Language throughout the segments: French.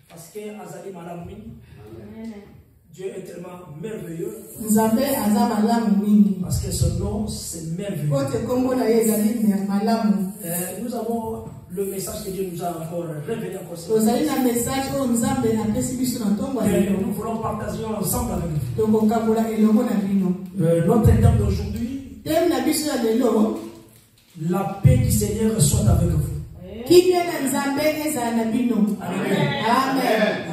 Parce que Azali Malamini, Dieu est tellement merveilleux. Parce que son nom, c'est merveilleux. Nous avons le message que Dieu nous a encore révélé encore. Et nous voulons partager ensemble avec vous. Notre thème d'aujourd'hui, la paix du Seigneur soit avec vous. Amen.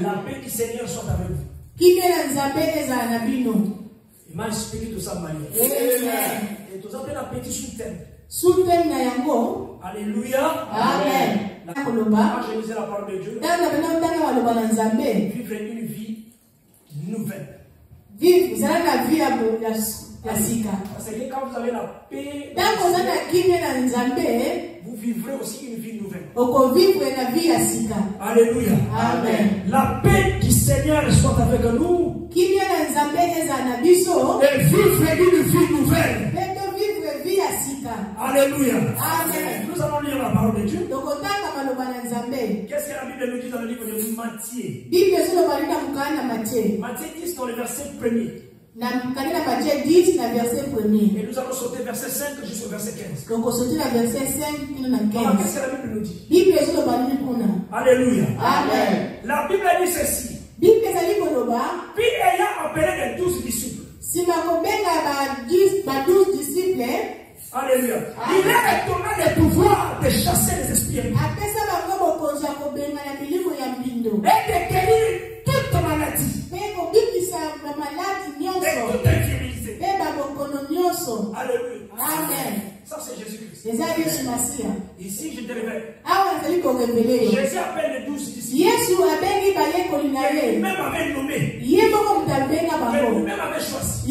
La paix du Seigneur soit avec vous. Il m'a expliqué tout ça, Marie. Et tout ça, c'est la petite sous-thème. Alléluia. Amen. Quand je lisais la parole de Dieu, vivre une vie nouvelle. Parce que quand vous avez la paix, vous vivrez aussi une vie nouvelle. Alléluia. Amen. La paix du Seigneur soit avec nous. Et vivre une vie nouvelle. Alléluia. Amen. Nous allons lire la parole de Dieu. Qu'est-ce que la Bible nous dit dans le livre de Matthieu? Matthieu 10 dans le verset 1er. Et nous allons sauter verset 5 jusqu'au verset 15. Qu'est-ce que la Bible nous dit? Alléluia. Amen. La Bible dit ceci. Puis ayant appelé les 12 disciples. Alléluia. Il a donné le pouvoir de chasser les esprits et de guérir toute maladie et toute infirmité. Alléluia. Amen. Ça c'est Jésus-Christ. Ici je te révèle. Jésus appelle les 12 disciples. Lui-même avait nommé. Lui-même avait choisi.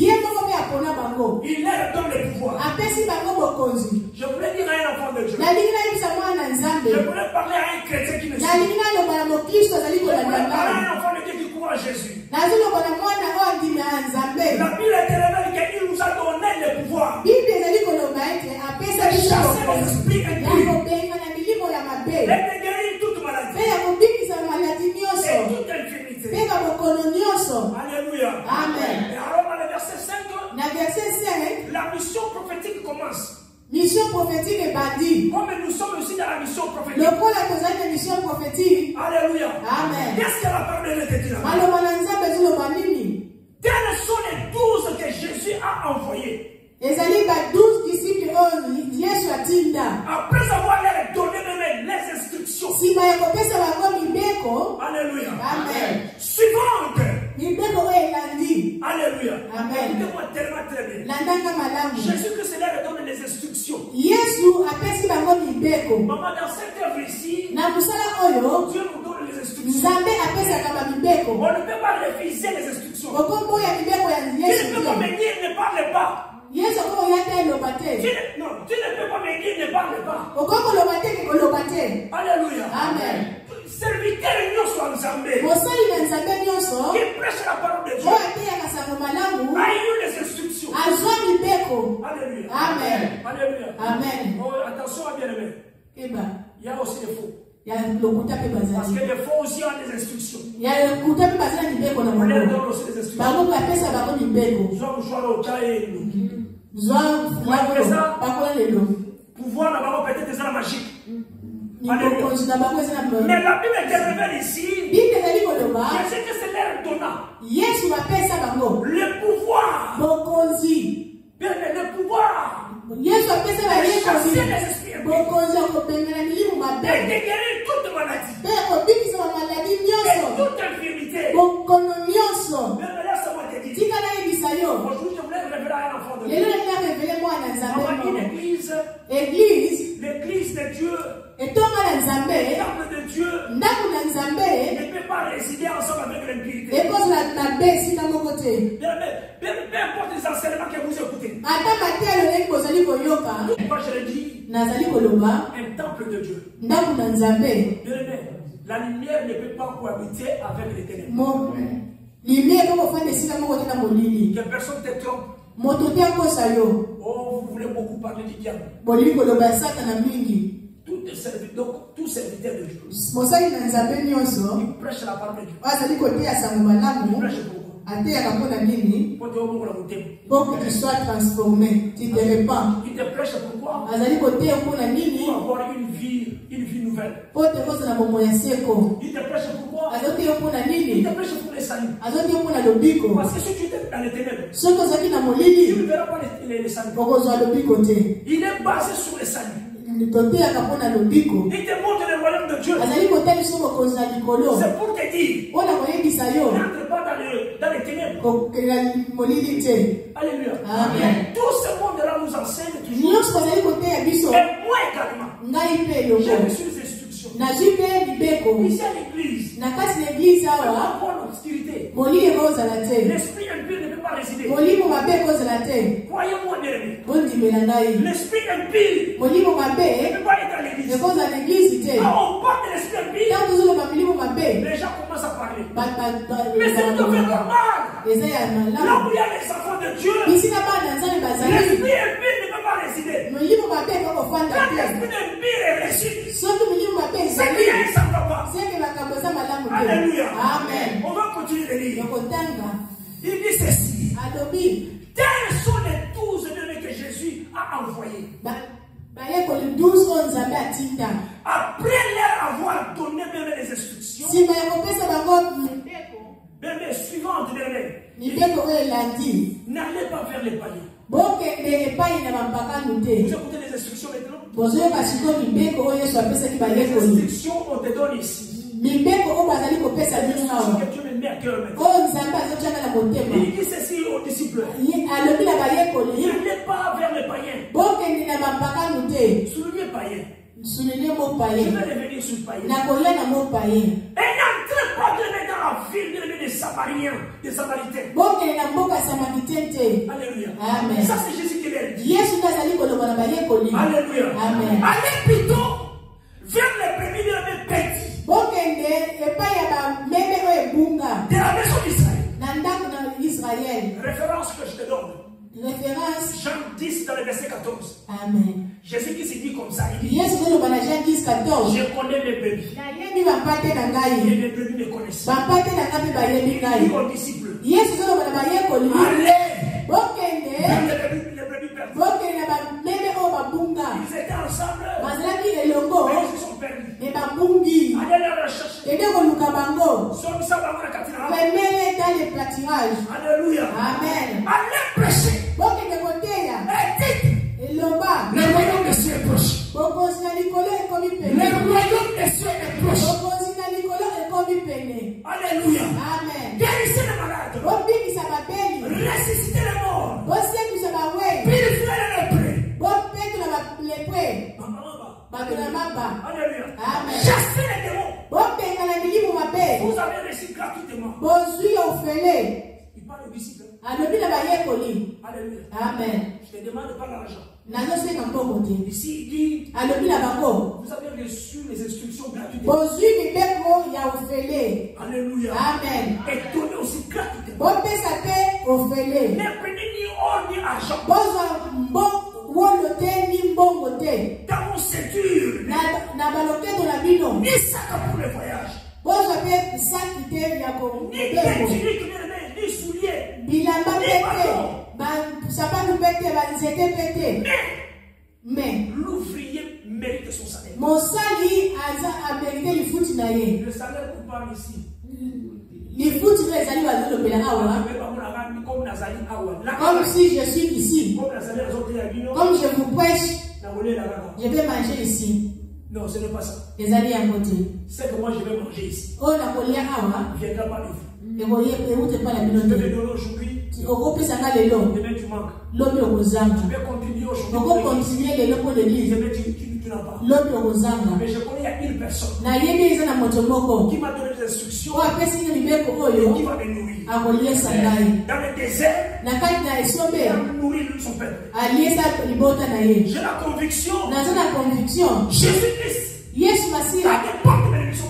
Il leur donne le pouvoir. Je voulais dire à un enfant de Dieu. Je voulais parler à un chrétien qui me suit. Je voulais parler à un enfant de Dieu qui croit à Jésus. La Bible est révèle qu'il nous a donné le pouvoir de chasser les esprits impurs et de guérir toute maladie et toute infirmité. Alléluia. Amen. Et alors dans le verset 5, la mission prophétique commence. Mission prophétique est bâtie. Comme nous sommes aussi dans la mission prophétique. Alléluia. Amen. Qu'est-ce que la parole de Dieu te dit là? Quels sont les 12 que Jésus a envoyés? Après avoir leur donné les instructions. Alléluia. Amen. Suivante. Alléluia. Amen. Écoutez-moi tellement très bien. Jésus-Christ leur donne les instructions. Maman, dans cette œuvre ici, Dieu nous donne les instructions. On ne peut pas refuser les instructions. Tu ne peux pas me dire ne parle pas. Tu ne peux pas me dire ne parle pas. Alléluia. Amen. Serviteur nous sommes qui prêche la parole de Dieu. A eu les instructions. Alléluia. Amen. Alléluia. Amen. Oh, attention à bien-aimé. Il y a aussi des faux. Parce que les faux aussi ont des instructions. On leur donne aussi des instructions. Pouvoir d'abord peut-être des armes magiques. Mais la Bible te révèle ici. Jésus que c'est leur donnant. Le pouvoir. Le pouvoir. De chasser les esprits. Et de guérir toute maladie. Et toute infirmité. Mais laisse-moi te dire. Aujourd'hui, je voulais révéler à un enfant de Dieu. L'église de Dieu. Le temple de Dieu ne peut pas résider ensemble avec l'impunité. Peu importe les enseignements que vous écoutez. Moi je le dis, un temple de Dieu. La lumière ne peut pas cohabiter avec les ténèbres. Que personne te trompe. Oh, vous voulez beaucoup parler du diable. tout serviteur de Dieu. Il prêche la parole de Dieu. Il prêche pour que tu sois transformé, tu te répands. Il te prêche pourquoi? Pour avoir une vie nouvelle. Il te prêche pourquoi? Il te prêche pour les saluts. Parce que si tu es dans les ténèbres, tu ne verras pas les saluts. Il est basé sur les saluts. Il te montre le royaume de Dieu. C'est pour te dire, n'entre pas dans les ténèbres. Alléluia. Amen. Tout ce monde-là nous enseigne toujours. Et moi également, j'ai reçu les instructions. Ici à l'église, la bonne obscurité. L'esprit impur ne peut pas résider. Croyez-moi, bien aimé. L'esprit impur ne peut pas être à l'église. Quand on parle de l'esprit impur, les gens commencent à parler. Mais c'est tout à fait normal. Là où il y a les enfants de Dieu, l'esprit impur ne peut pas résider. Quand l'esprit impur est reçu, c'est qu'il y a un saint-papa. Alléluia. Amen. On va continuer de lire. Il dit ceci. Tels sont les 12 ennemis que Jésus a envoyés. Après leur avoir donné même les instructions, même les suivantes n'allez pas vers les païens. Vous écoutez les instructions maintenant? Les instructions, on te donne ici. Que Dieu me met à cœur maintenant. Il dit ceci aux disciples. N'allez pas vers les païens. Soulignez païens. Je vais revenir sur le païen. Et n'entrez pas dans la ville des Samariens, des Samaritains. Alléluia. Amen. Ça c'est Jésus qui l'a dit. Alléluia. Amen. Allez plutôt vers les premiers de petits. De la maison d'Israël. Référence que je te donne. Jean 10 dans le verset 14. Amen. Jésus qui se dit comme ça. Il dit, je connais les bébés. Et les bébés me connaissent. Il dit aux disciples, allez. Ils étaient ensemble. Mais ils se sont perdus. Allez leur rechercher. Alléluia. Amen. Allez prêcher. Le royaume des cieux est proche. Le royaume des cieux est proche. Alléluia. Amen. Guérissez les malades. Ressuscitez les morts. Purifiez les lépreux. Alléluia. Amen. Chassez les démons. Vous avez reçu gratuitement. Il parle aux disciples. Alléluia. Amen. Je te demande pas l'argent. Ici il dit, vous avez reçu les instructions gratuitement. Alléluia. Amen. Et donnez aussi gratuitement. Ne prenez ni or ni argent. Dans mon ceinture, ni sac pour le voyage, ni souliers, ni bâton. Mais l'ouvrier mérite son salaire. Le salaire qu'on parle ici. Comme si je suis ici. Comme je vous prêche, je vais manger ici. Non, ce n'est pas ça. C'est que moi je vais manger ici. Ne viendra pas de vous. Je vais te donner aujourd'hui. Demain tu manques. Je vais continuer aujourd'hui. Demain tu n'as pas. Mais je connais il y a une personne qui m'a donné des instructions et qui va me nourrir. Dans le désert, il va nourrir son peuple. J'ai la conviction, Jésus-Christ a des portes de bénédiction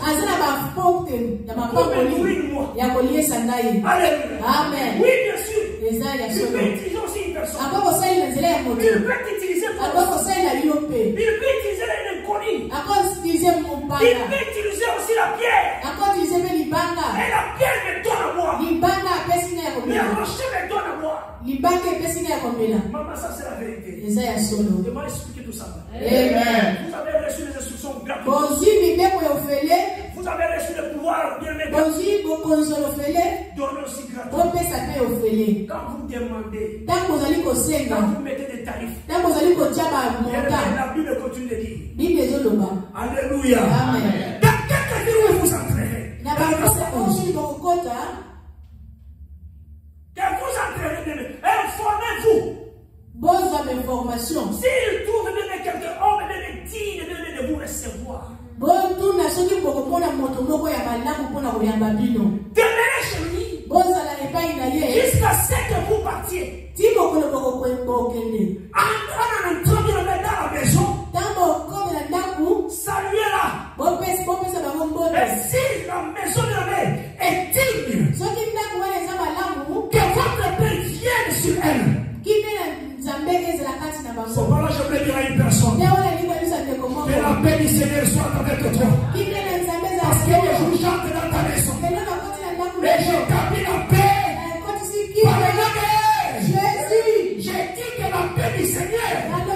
pour me nourrir moi. Alléluia. Amen. Oui, bien sûr. Il peut utiliser aussi une personne. Il peut utiliser il peut utiliser symphonie. Il peut utiliser aussi la pierre. Et la pierre me donne à boire. Mais le rocher me donne à boire. Maman, ça c'est la vérité. Je m'ai expliqué tout ça. Amen. Vous avez reçu les instructions gratuites. Vous avez reçu le pouvoir bien mettre. Donner aussi gratuit. Quand vous demandez, quand vous mettez des tarifs, la Bible continue de dire. Alléluia. Amen. Dans quelques villes où vous entrerez, que vous entrerez, informez-vous. S'il trouve même quelqu'un, homme même digne de vous recevoir. Demeurez chez lui jusqu'à ce que vous partiez. En entrant dans la maison, saluez-la. Et si la maison de la mère est digne, que votre paix vienne sur elle. C'est pas là que je peux dire à une personne que la paix du Seigneur soit avec toi. Parce que les jours j'entre dans ta maison et j'établis la paix. Jésus, j'ai dit que la paix du Seigneur entre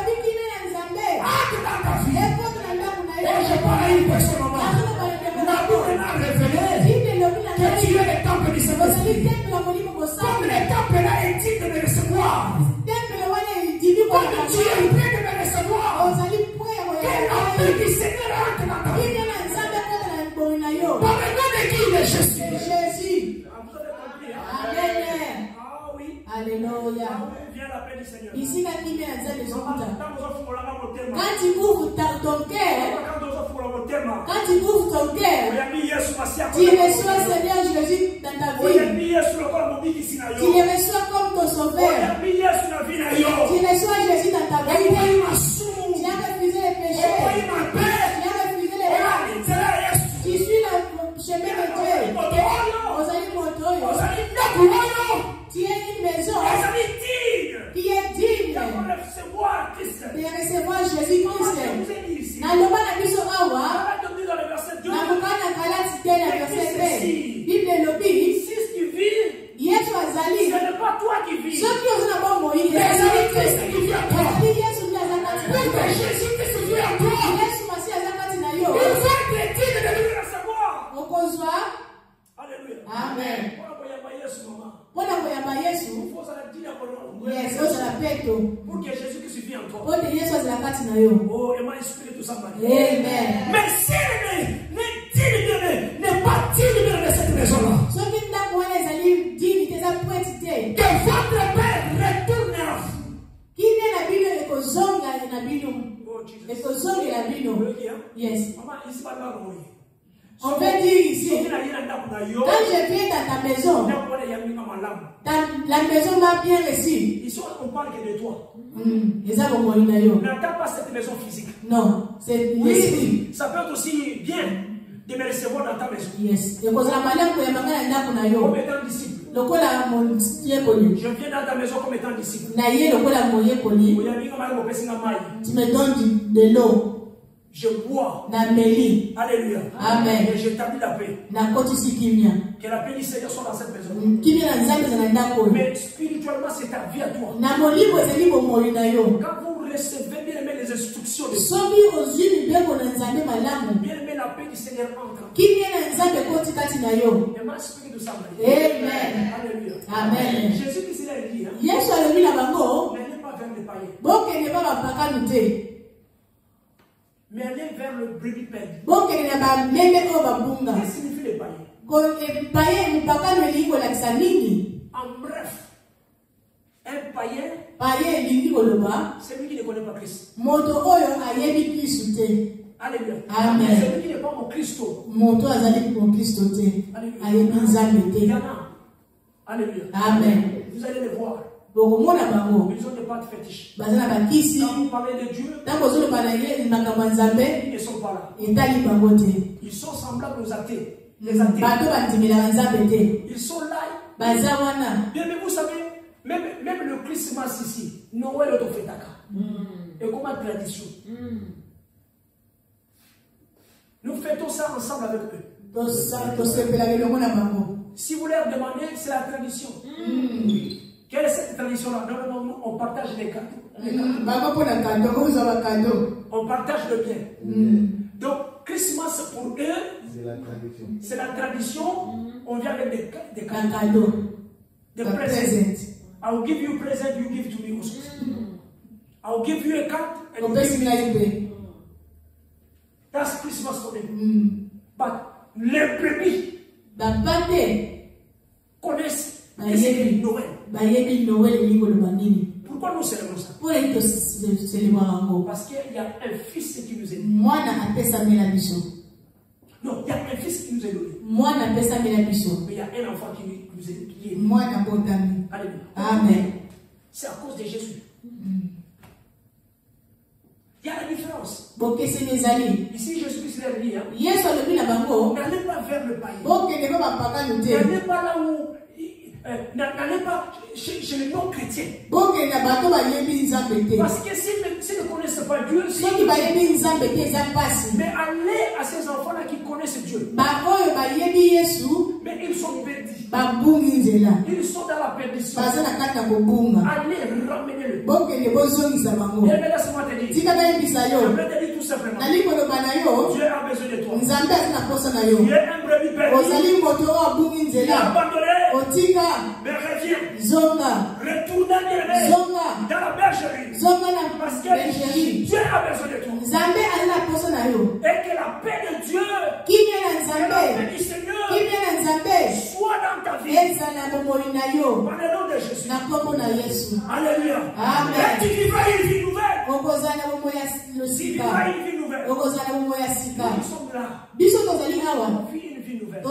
dans ta vie. Et je parle à une personne au monde. La Bible a révélé que tu es le temple du Saint-Esprit. Comme le temple là est digne de me recevoir. Comme tu es prêt de me recevoir, que la paix du Seigneur entre dans ta vie. Par le nom de qui de Jésus. Amen. Ah oui. Alléluia. Viens la paix du Seigneur. Ici, quand tu ouvres ton cœur, tu reçois Seigneur Jésus dans ta vie. Tu le reçois comme ton sauveur. Tu reçois Jésus dans ta vie. Tu as refusé les péchés. Tu as refusé les mal. Tu suis le chemin de Dieu. Tu es une maison qui est digne de recevoir Jésus-Christ. Dans le bas de la maison, dans le bas de la verset 2, Bible lobby, Yesu azali. Ce n'est pas toi qui vis. Ceux qui ont un bon moyen, Jésus-Christ qui vit en toi. Yesu ni azakati. Jésus-Christ vit en toi. Yesu masi azakati na yo. Il va être digne de lui recevoir. Okozwa. Alléluia. Amen. Pour Yesu. Yes, ozala peto. pour que Jésus-Christ vit en toi. Ote Yesu azakati na yo. Oh, et moi, esprit tout ça, Amen. mais si n'est pas digne de cette maison-là, que votre Père retourne à vous. Yes. On veut dire ici, quand je viens dans ta maison, la maison m'a bien reçu. Ici, on parle que de toi. N'attends pas cette maison physique. Non, c'est l'esprit. Ça peut être aussi bien de me recevoir dans ta maison. Yes. Comme étant disciple. Je viens dans ta maison comme étant disciple. Tu me donnes de l'eau. Je bois. Alléluia. Amen. Et j'établis la paix. Que la paix du Seigneur soit dans cette maison. Mais spirituellement, c'est ta vie à toi. Quand vous recevez bien aimé les instructions de Dieu, bien aimé la paix du Seigneur entre. Et moi, explique tout ça. Amen. Alléluia. Amen. Jésus qui s'est dit, Yesu alobi na bango, n'allez pas vers les païens. bokende ba bapakanu te. Mais allez vers le brebis pèlerin. Bokende na bameme oyo babunga. Qu'est-ce que signifie les païens? Paye mpakanu elingi kolakisa nini? En bref, un païen, paye elingi koloba, c'est lui qui ne connaît pas Christ. Moto oyo ayebi Kristo te. Alléluia. Amen. C'est lui qui n'est pas mon Christo. Moto azali mon Kristo te. Ayebi Nzambe te. Alléluia. Amen. Vous allez les voir. Ils ont des pâtes fétiches. Quand vous parlez de Dieu, ils ne sont pas là. Ils sont semblables aux athées. Les athées. Ils sont là. Bien, mais vous savez, même le Christmas ici, Noël est au Fetaka. Et comme tradition. Nous fêtons ça ensemble avec eux. Si vous leur demandez, c'est la tradition. Quelle est cette tradition-là? Non, on partage les cadeaux. On partage le bien. Donc, Christmas pour eux, c'est la tradition. On vient avec des cadeaux. Des presents. I will give you a present, you give to me also. I will give you a card and you give me. That's Christmas for them. But les brebis connaissent que c'est Noël. Pourquoi nous célébrons ça? Parce qu'il y a un fils qui nous est donné. Non, il y a un fils qui nous est donné. Mais il y a un enfant qui nous est donné. Alléluia. Amen. C'est à cause de Jésus. Il y a la différence. Ici, Jésus-Christ l'a dit. N'allez pas vers le païen. N'allez pas là où. N'allez pas chez les non-chrétiens. Parce que s'ils ne connaissent pas Dieu, mais allez à ces enfants-là qui connaissent Dieu. Mais ils sont perdus. Ils sont dans la perdition. Allez ramenez-le. Et laisse-moi te dire. Je vais te dire tout simplement. Dieu a besoin de toi. Tu es un brebis perdu. Il a abandonné. Mais reviens. Retourne dans la bergerie. Parce que Dieu a besoin de toi. Et que la paix de Dieu, la paix du Seigneur, soit dans ta vie. Par le nom de Jésus. Alléluia. Amen. Et tu vivras une vie nouvelle. Tu vivras une vie nouvelle. Nous sommes là. On vit une vie nouvelle.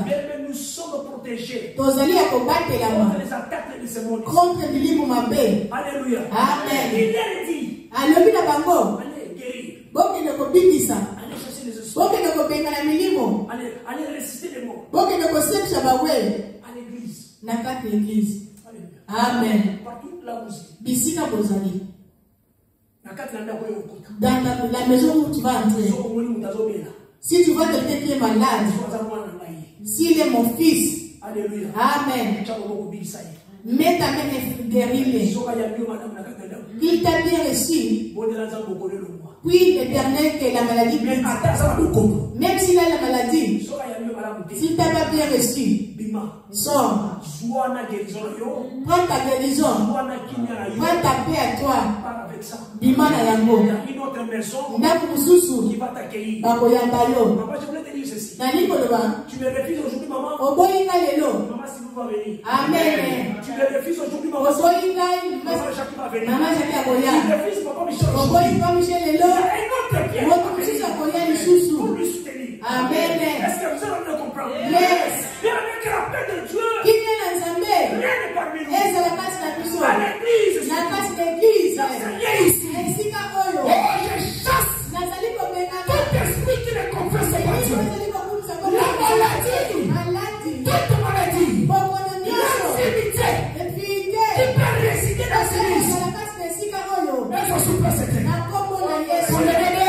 Mais nous sommes protégés contre les attaques de ce monde. Alléluia. Amen. Il est dit. Allez guérir. Allez chercher les esprits. Allez réciter les mots. À l'église. Amen. Partout là où dans la maison où tu vas entrer. Si tu vois quelqu'un qui est malade, s'il est mon fils, alléluia. Amen. Mets ta main et guéris-le. Il t'a bien reçu. Puis l'éternel que la maladie quitte. Même s'il a la maladie, s'il t'a pas bien reçu, sors. Prends ta guérison. Prends ta paix à toi. Bima na yango. Ndaku mususu. Bakoyamba yo. Tu me refuses aujourd'hui, maman. Oboyinga lelo. Maman, si vous va venir. Amen. Tu me refuses aujourd'hui, maman. Oboyinga. Maman, Jacques va venir. Maman, Jacques akoya. Tu refuses, papa Michel. Oboyinga Michel lelo. Il y a un autre Pierre. Votre mususu akoya lisusu. Pour lui soutenir. Amen. Est-ce que vous allez le comprendre? Yes. Bien avec la paix de Dieu. Qui vient dans Zambé? Rien n'est parmi nous. Et c'est la passe de Biso. À l'église. La passe de l'église. Ici. Esika oyo. Je chasse Nazali kobengana. tout esprit qui ne confesse pas Dieu. La maladie. Toute maladie. L'infirmité. Qui peut résider dans cette église. Elle va souffrir cette église. Pour le bébé.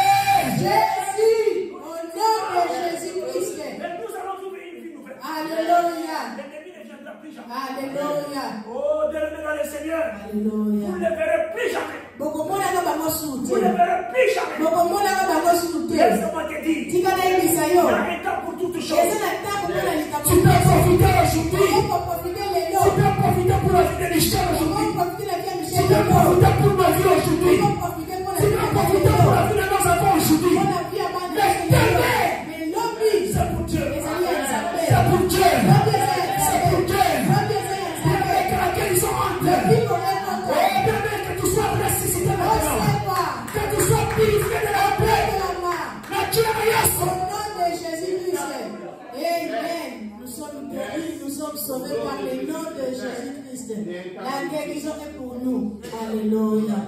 Jésus. Au nom de Jésus-Christ. Et nous allons trouver une vie nouvelle. Alléluia. L'ennemi ne viendra plus jamais. Alléluia. Oh, bien-aimé dans le Seigneur. Alléluia. Vous ne le verrez plus jamais. Vous ne Vous le verrez plus jamais. Laisse-moi te dire. Il y a un temps pour toutes choses. Tu peux profiter aujourd'hui. Tu peux profiter pour la vie de Michel aujourd'hui. Tu peux profiter pour ma vie aujourd'hui. Tu peux profiter pour la vie de nos enfants aujourd'hui. Mais c'est pour Dieu. C'est pour Dieu. C'est pour Dieu. Pour lesquels ils sont entrés. Que tu sois ressuscité maintenant. Que tu sois purifié de la paix. Au nom de Jésus-Christ. Amen. Nous sommes guéris, nous sommes sauvés par le nom de Jésus-Christ. La guérison est pour nous. Alléluia.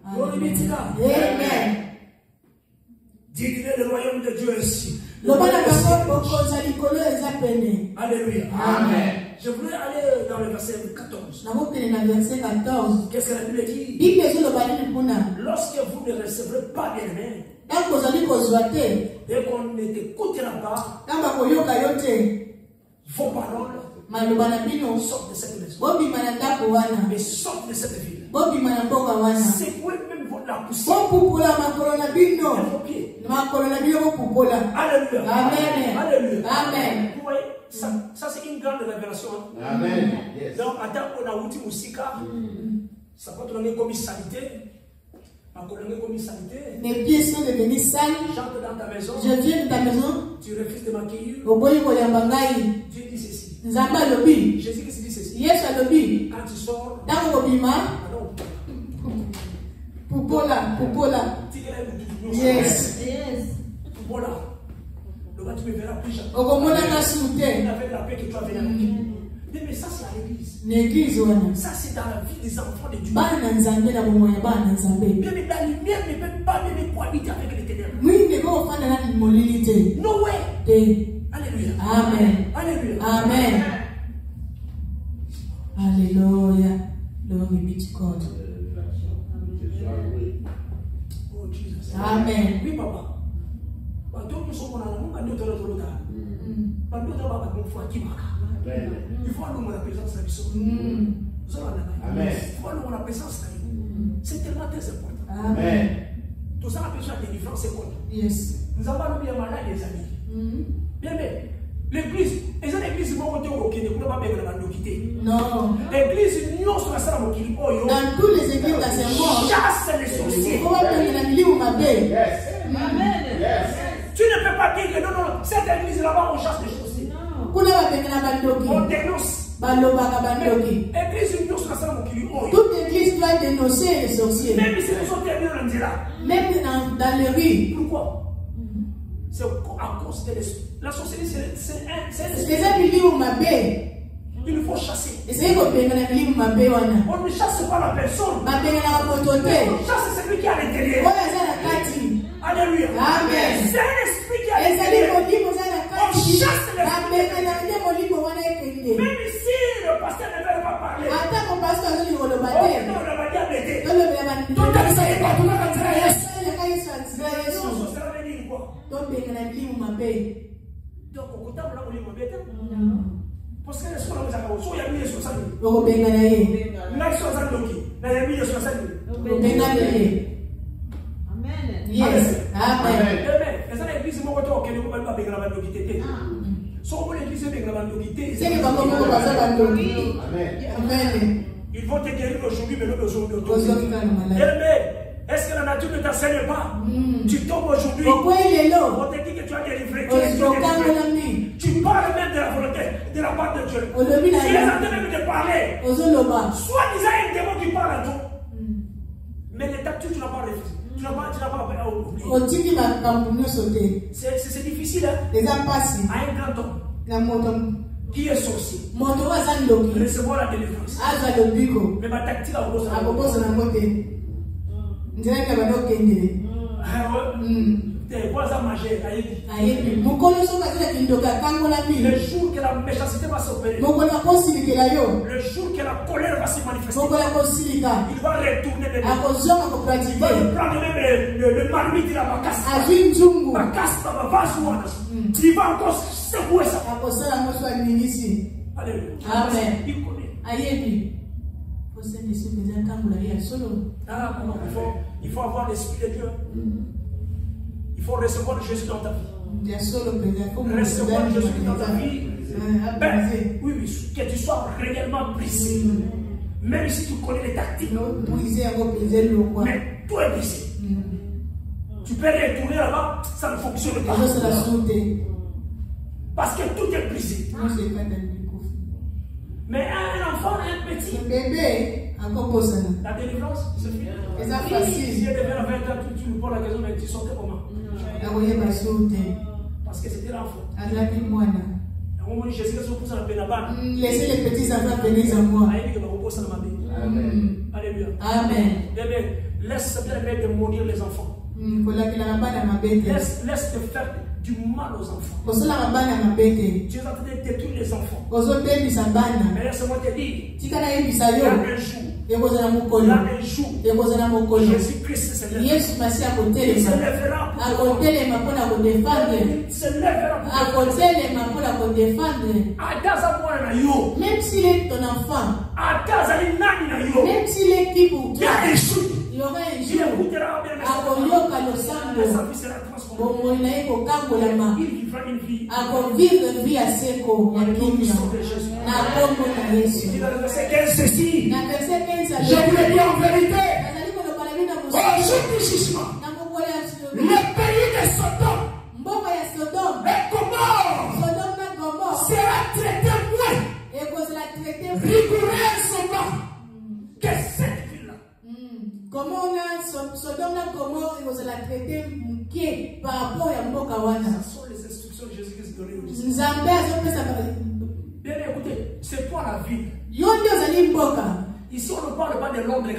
Amen. Dites-le le royaume de Dieu ici. Alléluia. Amen. Je voulais aller dans le verset 14. Qu'est-ce que la Bible dit? Lorsque vous ne recevrez pas bien-aimé, Et qu'on ne t'écoutera pas, vos paroles sortent de cette maison et sortent de cette ville. Secouez même la poussière de vos pieds. Alléluia. Amen. Alléluia. Amen. Vous voyez, ça c'est une grande révélation. Amen. Yes. Donc, attends, on a outil musika. Ça peut te donner comme salité. Mes pieds sont devenus sales. J'entre dans ta maison. Je viens de ta maison. Tu refuses de m'accueillir. Dieu dit ceci. Jésus qui dit ceci. Quand tu sors, Poupola. Yes. Poupola. Le gars, tu me verras plus jamais. Avec la paix que tu as venue avec. Mais ça, c'est à l'église. Ça, c'est dans la vie des enfants de Dieu. Bien, mais la lumière ne peut pas même cohabiter avec les ténèbres. No way. Alléluia. Amen. Alléluia. Amen. Alléluia. Glory be to God. Oh, Jesus. Amen. Oui, papa. Nous sommes dans la il faut aller la présence de la présence. C'est tellement très important. Amen. Tout ça a besoin de délivrance, c'est quoi? Yes. Nous avons bien malade, les amis. Bien, mais l'église, et c'est l'église qui m'a dit qu'il ne peut pas bien la quitter. Non. L'église, nous sommes dans tous les églises d'enseignement. Chasse les sorciers. Yes. Amen. Yes. Tu ne peux pas dire que non, cette église là-bas, on chasse les sorciers. On dénonce. Toute église doit dénoncer les sorciers. Même si nous sommes terminés dans là. Même dans les rues. Pourquoi? C'est à cause de l'esprit. La sorcellerie, c'est un esprit. Il faut chasser. On ne chasse pas la personne. On chasse celui qui est à l'intérieur. Alléluia. Amen. C'est un esprit qui est à l'intérieur. On chasse l'esprit. Même si le pasteur ne veut pas parler. Parce que les soins nous avons soit il y a 1060 000. Amen. Yes. Amen. Ils vont te guérir aujourd'hui, mais nous aujourd'hui. Est-ce que la nature ne t'enseigne pas? Tu tombes aujourd'hui. On te dit que tu as délivré. Tu parles même de la volonté, de la part de Dieu. Tu es en train même de parler. Soit disant un démon qui parle à toi. Mais l'état tu n'as pas refusé. Tu n'as pas oublié. C'est difficile. Hein? À un grand homme qui est sorcier. Recevoir la délivrance. Mais ma tactique a le jour que la méchanceté va s'opérer, le jour que la colère va se manifester, il va retourner de il va prendre même le marmite de la bacasse, il va encore secouer ça. Alléluia. Amen. Il connaît. Il faut avoir l'esprit de Dieu. Il faut recevoir Jésus dans ta vie. Recevoir Jésus dans ta vie. Oui, que tu sois réellement brisé. Même si tu connais les tactiques. Mais tout est brisé. Tu peux retourner là-bas, ça ne fonctionne pas. Parce que tout est brisé. Mais un enfant, un petit bébé, la délivrance, c'est fini. C'est facile. Si elle devait la 20 ans, tu lui poses la question, mais tu sortais comment? Parce que c'était l'enfant. Laissez les petits enfants venir à moi. Alléluia. Amen. Laisse bien de maudire les enfants. Laisse te faire du mal aux enfants. Tu es en train de détruire les enfants. Mais laisse-moi te dire, il y a un jour, Jésus-Christ se lèvera. Il se lèvera pour même s'il est ton enfant, même s'il est qui pour toi, il y aura un jour vivre une vie à Seko. Je vous le dis en vérité, au jour du jugement, le pays de Sodome et Gomorrhe sera traité moins rigoureusement que cette ville-là. Comment on a Sodome et Gomorrhe, il va la traiter par rapport à Mboka Wana. Ce sont les instructions de Jésus-Christ données aux disciples. Bien écoutez, c'est toi la ville. Ici, on ne parle pas de Londres et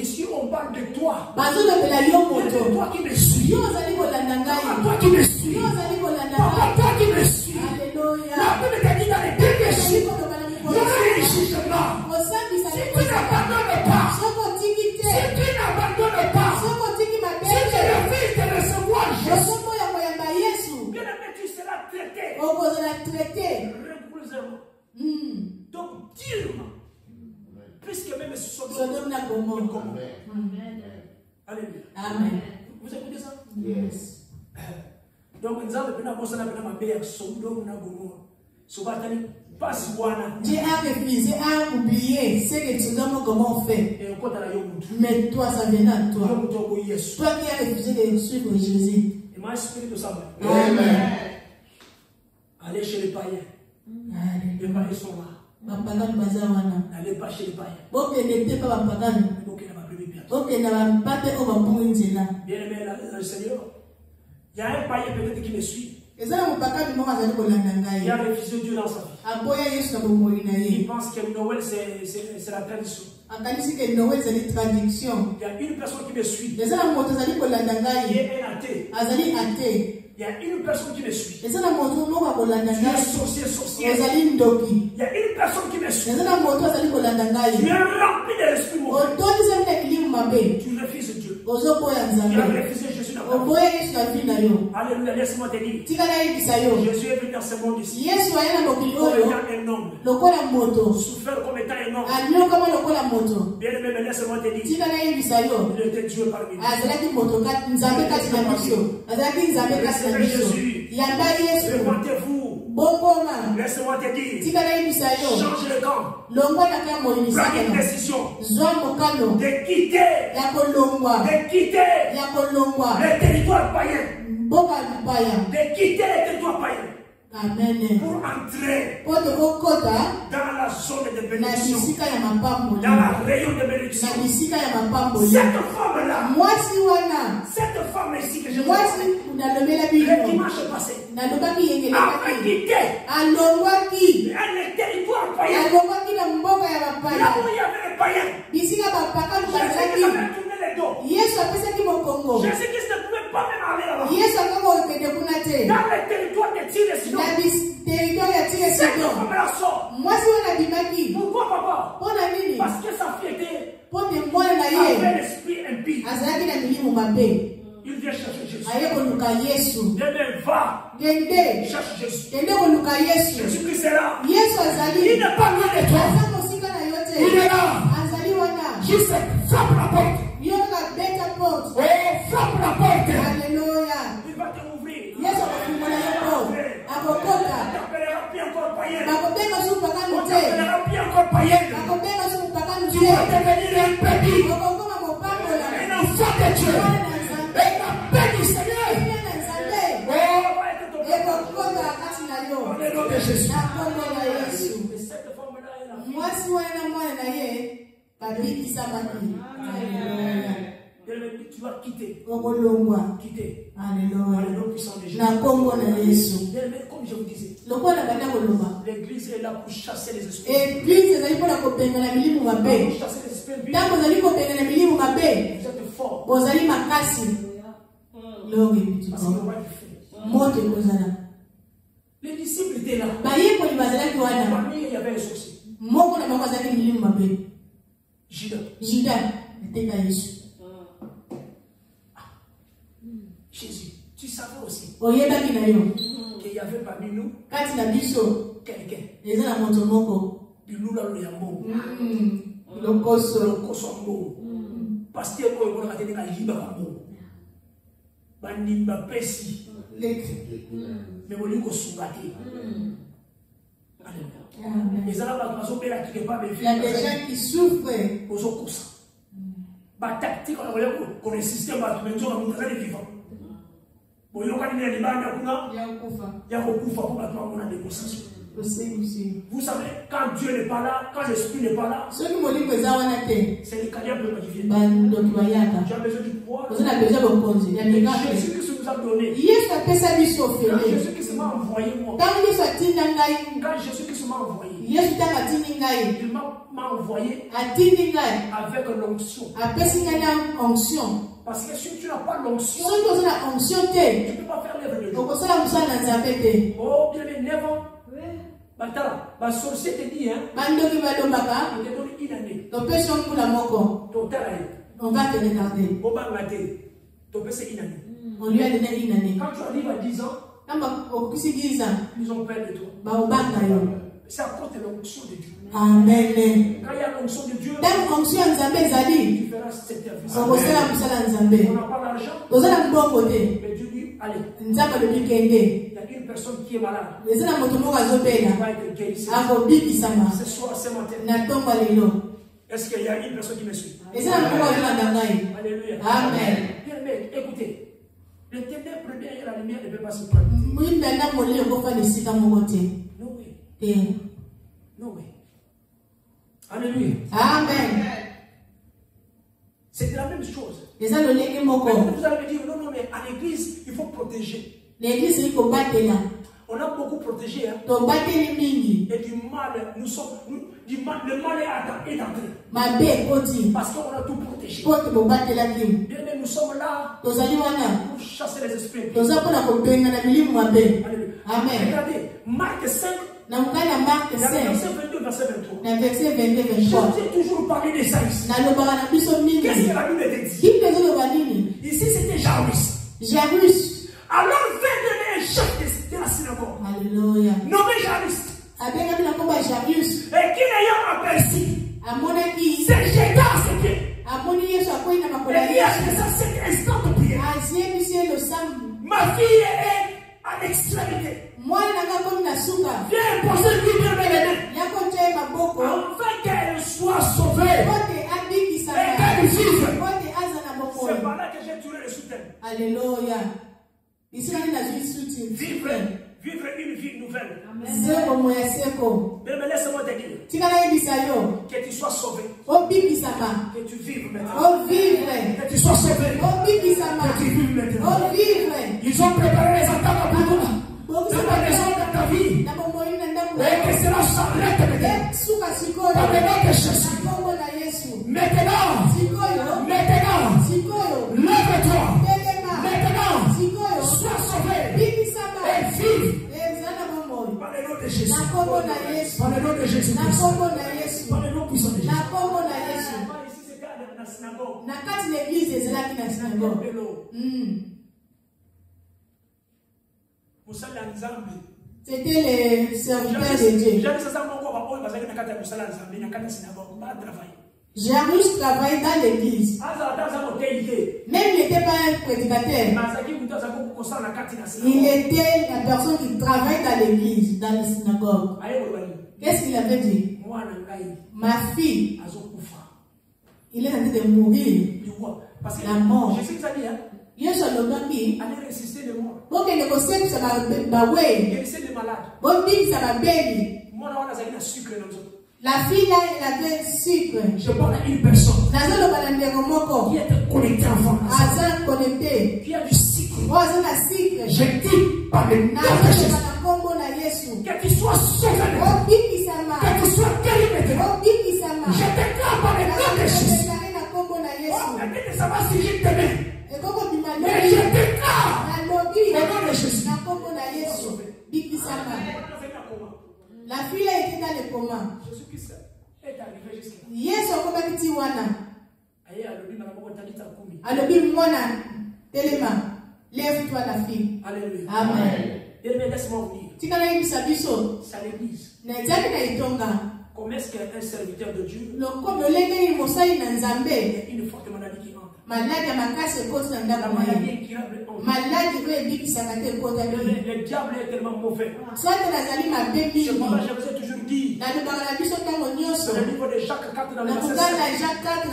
ici, on parle de toi. De toi qui me suis. Toi qui me suis. Papa, toi qui me suis. Alléluia. La Bible te dit dans les derniers jours, il y aura un jugement. Si tu n'abandonnes pas, si tu n'abandonnes pas, si tu refuses de recevoir Jésus, bien aimé, tu seras traité. Donc, durement. Puisque même Sodome n'a pas mort. Alléluia. Amen. Vous écoutez ça? Yes. Donc, nous avons Sodome n'a pas mort. Dieu a refusé à oublier ce que Sodome et Gomorrhe fait. Mais toi, ça vient à toi. Toi qui as refusé de suivre Jésus. Amen. Allez chez les païens. Les païens sont là. N'allez pas chez les païens. Bien aimé le Seigneur, il y a un païen peut-être qui me suit. Il a refusé Dieu dans sa vie. Il pense que Noël c'est la tradition. Il y a une personne qui me suit. Il est un athée. Il y a une personne qui me suit. Tu es sorcier. Il y a une personne qui me suit. Tu es rempli de l'esprit mauvais. Tu refuses Dieu. Tu as refusé Jésus dans ta vie. Alléluia, laisse-moi te dire. Jésus est venu dans ce monde ici. Comme étant un homme. Souffert comme étant un homme. Bien aimé, laisse-moi te dire. Il était Dieu parmi nous. Repentez-vous. Laisse-moi te dire. Change le camp. Prends une décision. De quitter les territoires païens. De quitter les territoires païens. Amen. Pour entrer dans la zone de bénédiction, dans la rayon de bénédiction. Cette femme-là, cette femme ici que je vois, le dimanche passé, a quitté un territoire païen. Là où il y avait les païens, Jésus-Christ avait tourné les dos. Jésus-Christ ne pouvait pas même aller là-bas. Dans le territoire de Tyr et Sidon, cette femme-là sort. Pourquoi, papa? Parce que sa fille était avait l'esprit impie. Il vient chercher Jésus. Demain, va. Cherche Jésus. Jésus-Christ est là. Il n'est pas loin de toi. Il est là. Juste frappe la porte. Frappe la porte. Alléluia. Il va te ouvrir. Il t'appellera plus encore païen. On t'appellera plus encore païen. Tu vas devenir un bébé. Un enfant de Dieu. Et la paix du Seigneur. Dans le nom de Jésus. Et cette femme-là est la vie. Tu vas quitter. Quitter. Alléluia. Dans le nom puissant de Jésus. Comme je vous disais, l'église est là pour chasser les esprits. Pour chasser les esprits. Vous êtes fort. l'or et du corps. Les disciples étaient là. Parmi il y avait un sorcier. Judas était là. Jésus, tu savais aussi qu'il y avait parmi nous quelqu'un. Il y a des gens qui souffrent. Vous savez, quand Dieu n'est pas là, quand l'Esprit n'est pas là, c'est les calibre qui viennent. Tu as besoin du pouvoir. Jésus-Christ nous a donné. Quand Jésus-Christ m'a envoyé moi. Quand Jésus-Christ m'a envoyé. Il m'a envoyé avec l'onction. Parce que si tu n'as pas l'onction, tu ne peux pas faire l'œuvre de Dieu. Oh, bien never. Ma sorcier te dit, hein, il te donne une année. On va te regarder. On lui a donné une année. Quand tu arrives à 10 ans, ils ont peur de toi. C'est à cause de l'onction de Dieu. Amen. Quand il y a l'onction de Dieu, tu feras cette service. On n'a pas l'argent, mais Dieu dit, allez. Il y a une personne qui est malade. Il va être guéri. Ce soir, ce matin. Est-ce qu'il y a une personne qui me suit? Alléluia. Amen. Bien, mais écoutez, le ténèbre et la lumière ne peuvent pas se prendre. No way. Alléluia. Amen. C'est la même chose. Mais vous allez me dire, non, mais à l'église, il faut protéger. L'église, il faut battre là. On a beaucoup protégé. Hein? Et du mal, le mal est entré. Parce qu'on a tout protégé. Bien, mais nous sommes là pour chasser les esprits. Amen. Regardez, Marc 5. Verset 22, verset 23. J'ai toujours parlé des Saïs. Qu'est-ce que la Bible dit? Ici, c'était Jairus. Alors, venait un chef de la synagogue. Alléluia. Nommé Jairus. Et qui l'ayant aperçu, se jeta à ses pieds. Et il a fait ça 5 instants de prière. Ma fille est à l'extrémité. Viens poser lui bien les mains. Afin qu'elle soit sauvée. Et qu'elle vive. C'est par là que j'ai tourné le soutien. Alléluia. Vivre une vie nouvelle. Mais laisse-moi te dire. Que tu sois sauvé. Que tu vives maintenant. Que tu sois sauvé. Que tu vives maintenant. Ils ont préparé les attaques pour toi. Dans la maison de ta vie. Et que cela s'arrête maintenant. Dans le nom de Jésus. Maintenant. Lève-toi. Maintenant. Sois sauvé. Et vive. Par le nom de Jésus. Par le nom de Jésus. Par le nom puissant de Jésus. Ici, c'était à la synagogue. C'était les serviteurs de Dieu. Jairus travaille dans l'église. Même il n'était pas un prédicateur. Il était la personne qui travaille dans l'église, dans la synagogue. Qu'est-ce qu'il avait dit? Ma fille, il est en train de mourir. La mort. Il allait résister les morts. Guérissez les malades. La fille là, elle avait sucre. Je parle à une personne qui était connectée avant. Qui a du sucre. Je dis par le nom de Jésus. Que tu sois sauvé. Que tu sois guéri maintenant. Je déclare par le nom de Jésus. Peut-être ça va signer demain. Mais je déclare La fille était dans le coma. Jésus-Christ est arrivé jusqu'à là. Yesu akobaki wana. Alléluia. Mwana telema. Lève-toi la fille. Alléluia. Amen. Laisse-moi vous dire. Tikala yebisa biso. C'est l'église. Na jaki na itonga. Comment est-ce qu'un serviteur de Dieu une forte maladie qui entre? Maladie incurable entre. Le diable est tellement mauvais. C'est pourquoi je vous ai toujours dit dans le livre de Jacques 4 dans le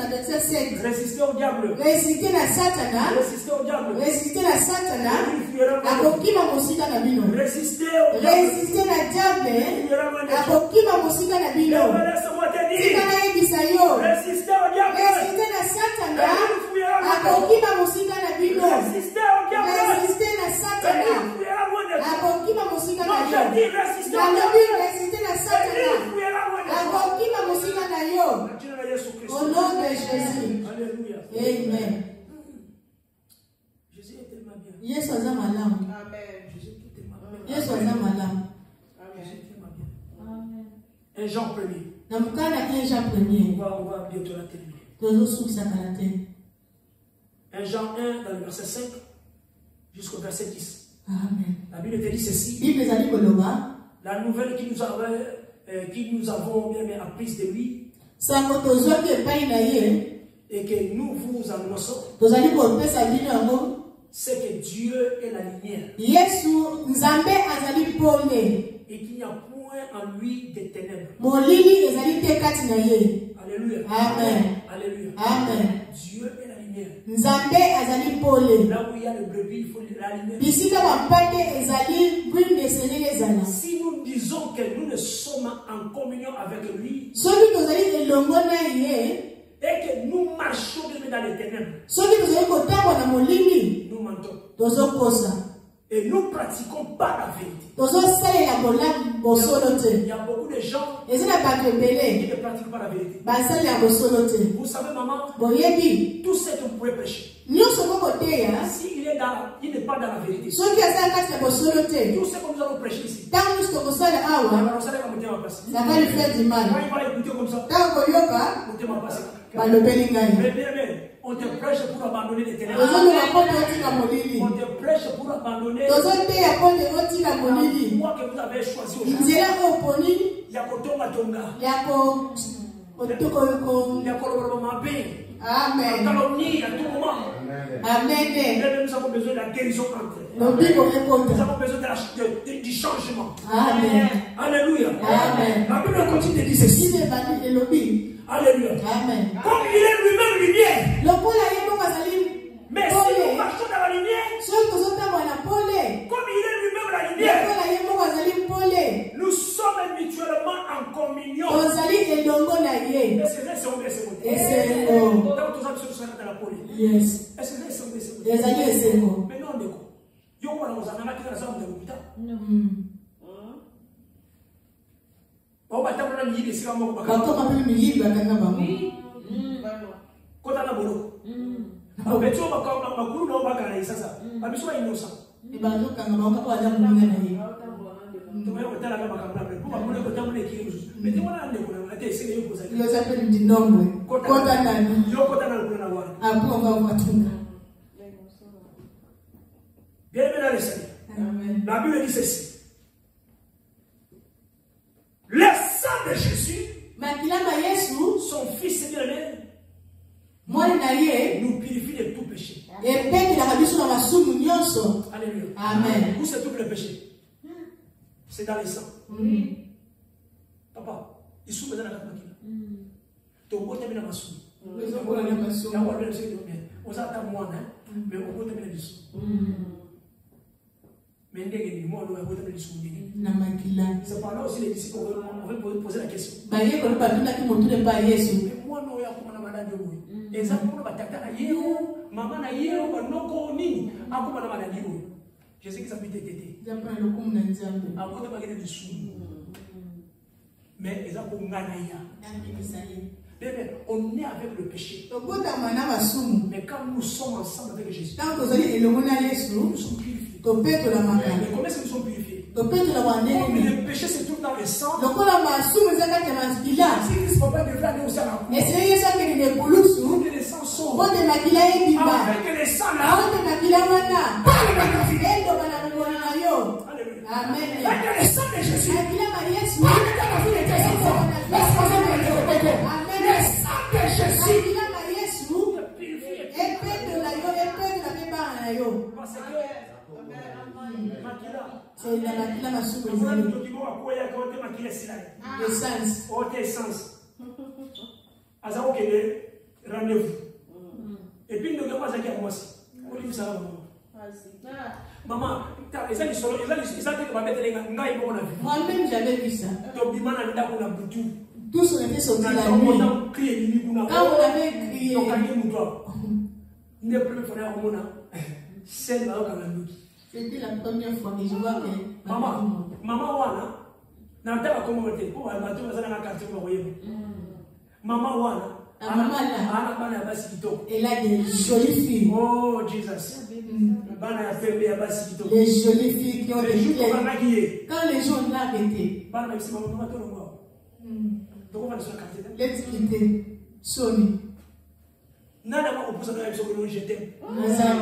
verset 7. Résistez au diable. Résistez au diable. Résistez la Satana. Résistez la diable. Laisse-moi te dire. Résistez au diable. Résistez la Satana. Résistez au diable. Résistez la Satana. Non, je dis résistez au diable. Au nom de Jésus. Alléluia. Amen. Jésus est tellement bien. Yesu aza malamu. Amen. Jésus est tellement bien. Yesu aza malamu. Jésus est tellement bien. Amen. 1 Jean 1er. Na mukana 1 Jean 1er. On va bientôt la terminer. 1 Jean 1 dans le verset 5 jusqu'au verset 10. Amen. La Bible te dit ceci. La nouvelle que nous avons bien apprise de lui et que nous vous annonçons, c'est que Dieu est la lumière et qu'il n'y a point en lui des ténèbres. Alléluia. Amen. Alléluia. Amen. Dieu est la lumière. Là où il y a le brebis, il faut la lumière. Si nous disons que nous ne sommes en communion avec lui et que nous marchons dans les ténèbres, nous mentons. Et nous pratiquons pas la vérité. Il y a beaucoup de gens qui ne pratiquent pas la vérité. Vous savez, maman, tout ce que vous pouvez prêcher, s'il n'est pas dans la vérité, tout ce que nous allons prêcher ici, ça va lui faire du mal. Quand il va écouter comme ça, on te prêche pour abandonner les ténèbres. On te prêche pour abandonner la voie que vous avez choisie aujourd'hui. Amen. Nous avons besoin de la guérison entre eux. Nous avons besoin du changement. Amen. Alléluia. Amen. La Bible continue de dire ceci. Alléluia. Amen. Comme il est lui-même lumière. Mais si nous marchons dans la lumière, comme il est lui-même la lumière, nous sommes mutuellement en communion. Est-ce que c'est un verset? Yes. Est-ce que c'est un verset? Mais non, la Bible dit ceci. Le sang de Jésus, son fils bien-aimé, nous purifie de tout péché. Alléluia. Amen. Où c'est tout le péché? C'est dans le sang. Papa, il souffre dans la makina. Ton côté bien dans sou. On s'attend moins, mais on côté bien dessous. Mais ndege ni moi on va côté dessous. C'est pas là aussi les disciples on veut poser la question. Mais moi non ya kuma na madande huyu. Exactement bataka na yeo, mama na yeo banoko nini? Akuma na madande huyu. Je sais que ça peut t'aider. Après de bagage dessous. Mais ils ont pour nganaïa. On est avec le péché. Mais quand nous sommes ensemble avec Jésus, nous sommes purifiés. Mais comment est-ce que nous sommes purifiés? le péché se trouve dans le sang. Si Christ papa devait aller aussi à la croix. Pour que le sang sauve. Afin que le sang là parle dans ta vie. Amen. Que le sang de Jésus parle dans la vie de tes enfants. Le sang de Jésus te purifie. Parce que c'est la makila masuku essence. Essence. Azao kele rendez-vous. Et puis nous devons aller à moi aussi. Maman, moi-même j'avais vu ça. Tous on était sortis la nuit. Quand on avait crié, c'était la première fois que je vois que maman wana nataka komote ko bato bazana na quartier ko yebo maman wana ana bana basi kitoko. Elle a des jolies filles. Oh Jesus. Bana ya pembe ya basi kitoko. Les jolies filles qui ont des filles. Quand les gens l'ont arrêté. Bana basi maman maman to ngo. Donc on va sur quartier. Let's quitter. Sony. Nana ma opposa na biso ko je t'aime. Nazaré.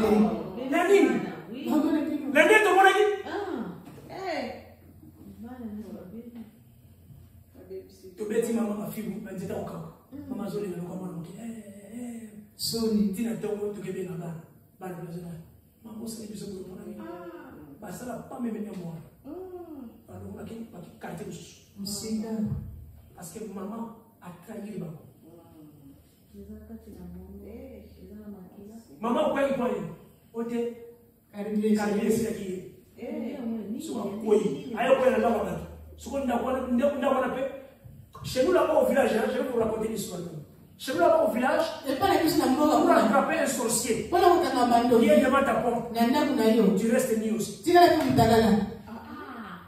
Nani? Nani to mona ki? To beti mama afibu banzeta okaka. Mama zoli na kwa mwana ki. Sony tina tongo to kebe na bana. Bana bazona. Mama osa ni biso ko mona ki. Basala pas même ni moi. Pardon la ki carte Musika. Parce que maman a trahi les bambous. Maman kwa kwa ni. Ote karibia sisi yake. Sio koi. Ayo kwa na baba. Sio ndio kwa pe. Chez nous là-bas au village, je vais vous raconter une histoire. Chez nous là-bas au village, pour attraper un sorcier qui est devant ta porte, tu restes nu aussi.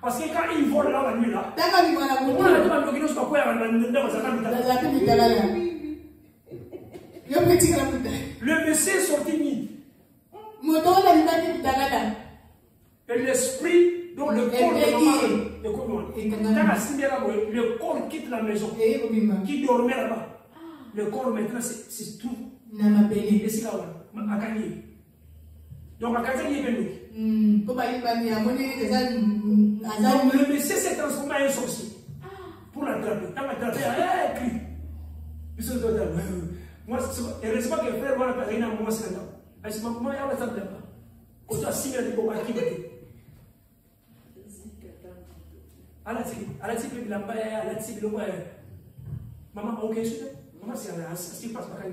Parce que quand il vole là la nuit là, le monsieur est sorti nu. Et l'esprit, donc le corps de maman, le corps quitte la maison, qui dormait là-bas. Le corps maintenant c'est tout. Donc à Kazani est venu. Donc le monsieur s'est transformé en un sorcier. Pour l'attraper. Quand l'attraper, il crie. Moi, heureusement que le frère va faire un moment c'est là. Je dis, maman, il y a la table là-bas. Quand tu as signé le bois, qui va dire? Maman, ok, maman, c'est ce qui passe par là.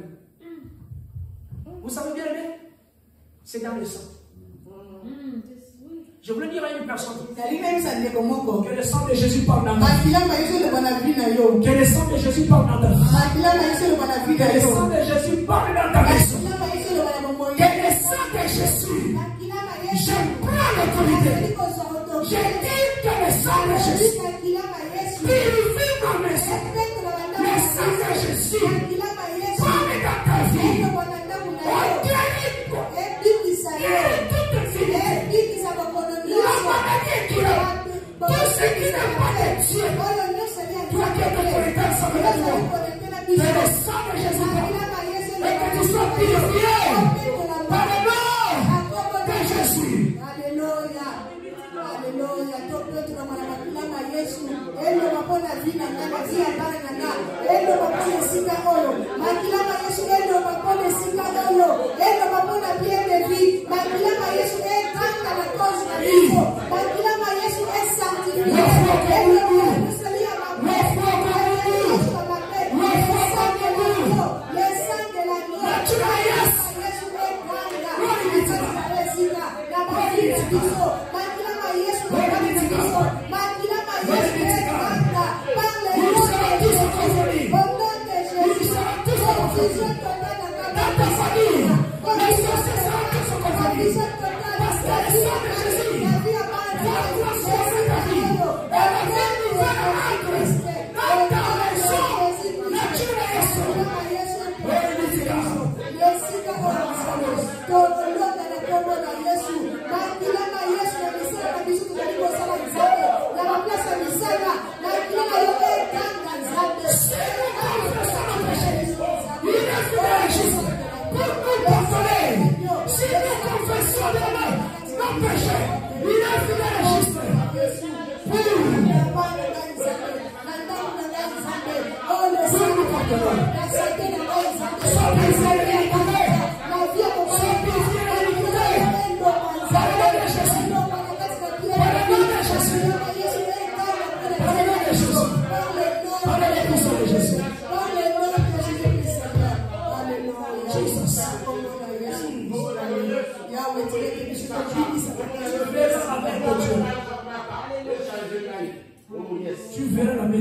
Vous savez bien, c'est dans le sang. Je voulais dire à une personne que le sang de Jésus parle dans ta vie. Que le sang de Jésus parle dans ta vie. Que le sang de Jésus parle dans ta maison. Que le sang de Jésus, je prends l'autorité. Je dis que le sang de Jésus purifie ma maison. Le sang de Jésus parle dans ta vie. On guérit toute infidélité. La maladie qui est tout ce qui n'est pas de Dieu. Toi qui es autorité, ça veut dire que le sang de Jésus et que tu sois purifié par le nom de Jésus. Alléluia. Alléluia. Yesu endo mapona vina ngana sia bana ngana endo mapona sika oyo makila ma Yesu endo mapona sika oyo endo mapona bien de vie makila ma Yesu tanga la cause na Yesu makila ma Yesu sanctifié endo kusalia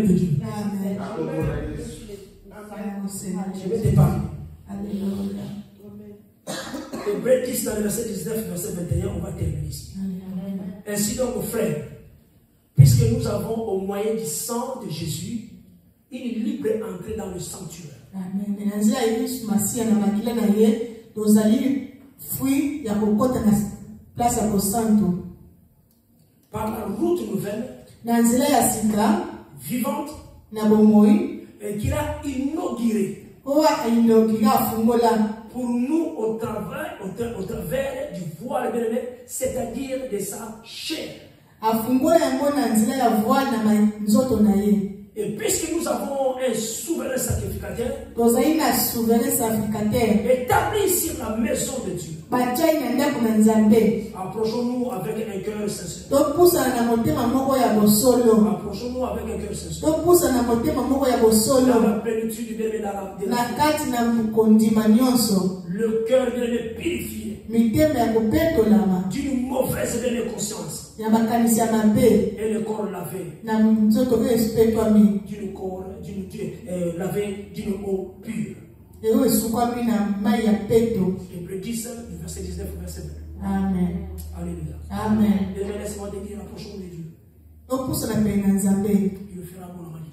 de Dieu. Amen. Je vais te parler. Alléluia. Hébreux 10 dans le verset 19, verset 21, on va terminer ici. Ainsi donc, frères, puisque nous avons au moyen du sang de Jésus une libre entrée dans le sanctuaire. Amen. Par la route nouvelle, vivante, et qu'il a inaugurée pour nous au travers du voile, c'est-à-dire de sa chair. Et puisque nous avons un souverain sacrificateur établi sur la maison de Dieu, approchons-nous avec un cœur sincère. Approchons-nous avec un cœur sincère. Dans la plénitude de le cœur de le purifier d'une mauvaise conscience et le corps lavé d'une eau pure. Hébreux 10, du verset 19 au verset 20. Amen. Alléluia. Amen. Laisse-moi te dire, approchons de Dieu. Il le fera mon ami.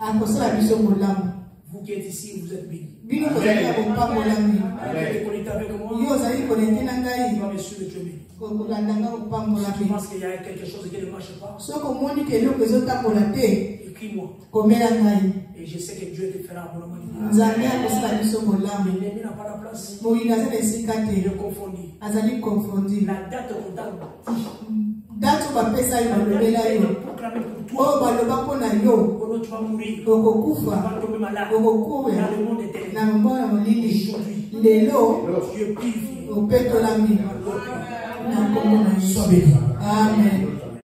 Vous qui êtes ici, vous êtes bénis. Vous êtes connecté avec moi. Tu vas me suivre, tu es béni. Si tu penses qu'il y a quelque chose qui ne marche pas, écris-moi. Et je sais que Dieu te fera mon ami. Mais l'ennemi n'a pas la place. Il est confondu. La date comptable. Date va pesa yo balobela yo. Oh baloba pona yo. Tu vas mourir. Okokufa. Tu vas tomber malade. Okokuya. Dans le monde éternel. Na mbona molili. Lelo. Tu es purifié. Opeto la mi. Na komona. Sois béni. Amen.